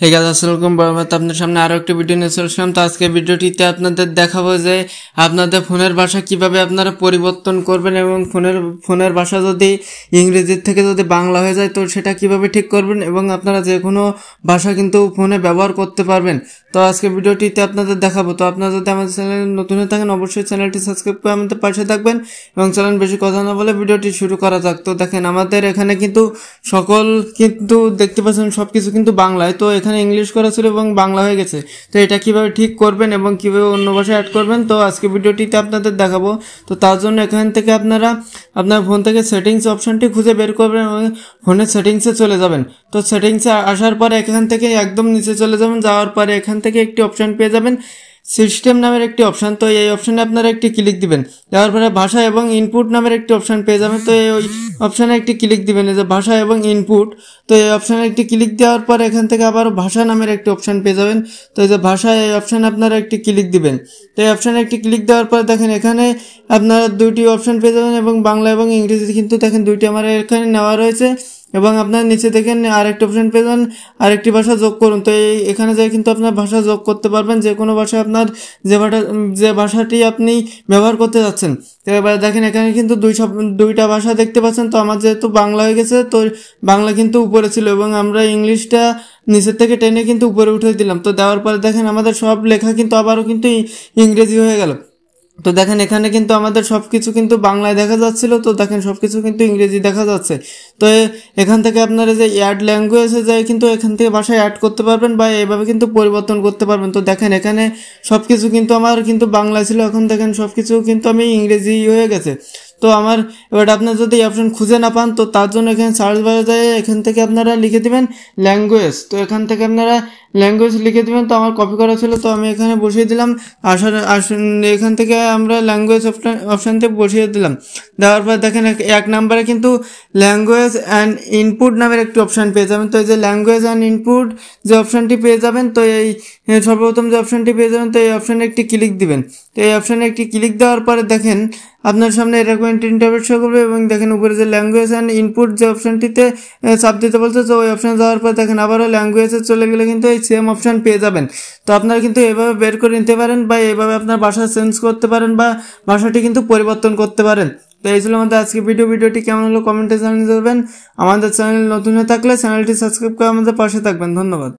Hey guys, আসসালামু আলাইকুম। আপনাদের সামনে আরো একটা ভিডিও নিয়ে চলে আসলাম। তো আজকে ভিডিওটিতে আপনাদের দেখাবো যে আপনাদের ফোনের ভাষা কিভাবে আপনারা পরিবর্তন করবেন এবং ফোনের ভাষা যদি ইংরেজির থেকে যদি বাংলা হয়ে যায় তো সেটা কিভাবে ঠিক করবেন এবং আপনারা যে কোনো ভাষা কিন্তু ফোনে ব্যবহার করতে পারবেন। তো আজকে ভিডিওটিতে আপনাদের দেখাবো। তো আপনারা যদি আমাদের চ্যানেলে নতুন হয়ে থাকেন অবশ্যই চ্যানেলটি সাবস্ক্রাইব করে আমাদের পাশে থাকবেন এবং চ্যানেল বেশি কথা না বলে ভিডিওটি শুরু করা যাক। তো দেখেন আমাদের এখানে কিন্তু দেখতে পাচ্ছেন সবকিছু কিন্তু বাংলায়, তো এখানে ইংলিশ করা ছিল এবং বাংলা হয়ে গেছে। তো এটা কিভাবে ঠিক করবেন এবং কিভাবে অন্য ভাষায় অ্যাড করবেন তো আজকে ভিডিওটিতে আপনাদের দেখাবো। তো তার জন্য এখান থেকে আপনারা আপনার ফোন থেকে সেটিংস অপশনটি খুঁজে বের করবেন এবং ফোনের সেটিংসে চলে যাবেন। তো সেটিংসে আসার পরে এখান থেকে একদম নিচে চলে যাবেন, যাওয়ার পরে এখান থেকে একটি অপশন পেয়ে যাবেন সিস্টেম নামের একটি অপশন। তো এই অপশনে আপনারা একটি ক্লিক দিবেন, দেওয়ার পরে ভাষা এবং ইনপুট নামের একটি অপশন পেয়ে যাবেন। তো এই অপশনে একটি ক্লিক দিবেন, এই যে ভাষা এবং ইনপুট। তো এই অপশনে একটি ক্লিক দেওয়ার পর এখান থেকে আবার ভাষা নামের একটি অপশন পেয়ে যাবেন। তো এই যে ভাষা, এই অপশনে আপনারা একটি ক্লিক দিবেন। তো এই অপশনে একটি ক্লিক দেওয়ার পর দেখেন এখানে আপনারা দুইটি অপশন পেয়ে যাবেন এবং বাংলা এবং ইংরেজি কিন্তু দেখেন দুইটি আমার এখানে নেওয়া রয়েছে এবং আপনার নিচে দেখেন আরেকটি অপশন পেয়ে যাবেন আরেকটি ভাষা যোগ করুন। তো এখানে যাই কিন্তু আপনার ভাষা যোগ করতে পারবেন, যে কোনো ভাষা আপনার যে ভাষাটি আপনি ব্যবহার করতে যাচ্ছেন। তো এবার দেখেন এখানে কিন্তু দুইটা ভাষা দেখতে পাচ্ছেন। তো আমার যেহেতু বাংলা হয়ে গেছে তো বাংলা কিন্তু উপরে ছিল এবং আমরা ইংলিশটা নিচের থেকে টেনে কিন্তু উপরে উঠে দিলাম। তো দেওয়ার পরে দেখেন আমাদের সব লেখা কিন্তু আবারও কিন্তু ইংরেজি হয়ে গেল। তো দেখেন এখানে কিন্তু আমাদের সবকিছু কিন্তু বাংলায় দেখা যাচ্ছিল, তো দেখেন সবকিছু কিন্তু ইংরেজি দেখা যাচ্ছে। তো এখান থেকে আপনারা যে অ্যাড ল্যাঙ্গুয়েজে যায় কিন্তু এখান থেকে ভাষায় অ্যাড করতে পারবেন বা এভাবে কিন্তু পরিবর্তন করতে পারবেন। তো দেখেন এখানে সবকিছু কিন্তু আমার কিন্তু বাংলায় ছিল, এখন দেখেন সবকিছু কিন্তু আমি ইংরেজি হয়ে গেছে। তো আমার এবার আপনার যদি এই অপশন খুঁজে না পান তো তার জন্য এখানে সার্চ বারে যায় এখান থেকে আপনারা লিখে দিবেন ল্যাঙ্গুয়েজ। তো এখান থেকে আপনারা ল্যাঙ্গুয়েজ লিখে দিবেন। তো আমার কপি করা ছিল তো আমি এখানে বসিয়ে দিলাম। এখান থেকে আমরা ল্যাঙ্গুয়েজ অপশান থেকে বসিয়ে দিলাম। দেওয়ার পর দেখেন এক নম্বরে কিন্তু ল্যাঙ্গুয়েজ অ্যান্ড ইনপুট নামের একটি অপশান পেয়ে যাবেন। তো এই যে ল্যাঙ্গুয়েজ অ্যান্ড ইনপুট যে অপশানটি পেয়ে যাবেন, তো এই সর্বপ্রথম যে অপশানটি পেয়ে যাবেন তো এই অপশানে একটি ক্লিক দিবেন। তো এই অপশানে একটি ক্লিক দেওয়ার পরে দেখেন আপনার সামনে এরকম একটি ইন্টারফেস শো করবে এবং দেখেন উপরে যে ল্যাঙ্গুয়েজ অ্যান্ড ইনপুট যে অপশানটিতে চাপ দিতে বলছে, তো ওই অপশানে যাওয়ার পর দেখেন আবারও ল্যাঙ্গুয়েজে চলে গেলে কিন্তু এই সেম অপশান পেয়ে যাবেন। তো আপনারা কিন্তু এভাবে বের করে নিতে পারেন বা এভাবে আপনার ভাষা চেঞ্জ করতে পারেন বা ভাষাটি কিন্তু পরিবর্তন করতে পারেন। তো এই ছিল আমাদের আজকে ভিডিওটি কেমন হলো কমেন্টে জানিয়ে দেবেন। আমাদের চ্যানেল নতুন হয়ে থাকলে চ্যানেলটি সাবস্ক্রাইব করে আমাদের পাশে থাকবেন। ধন্যবাদ।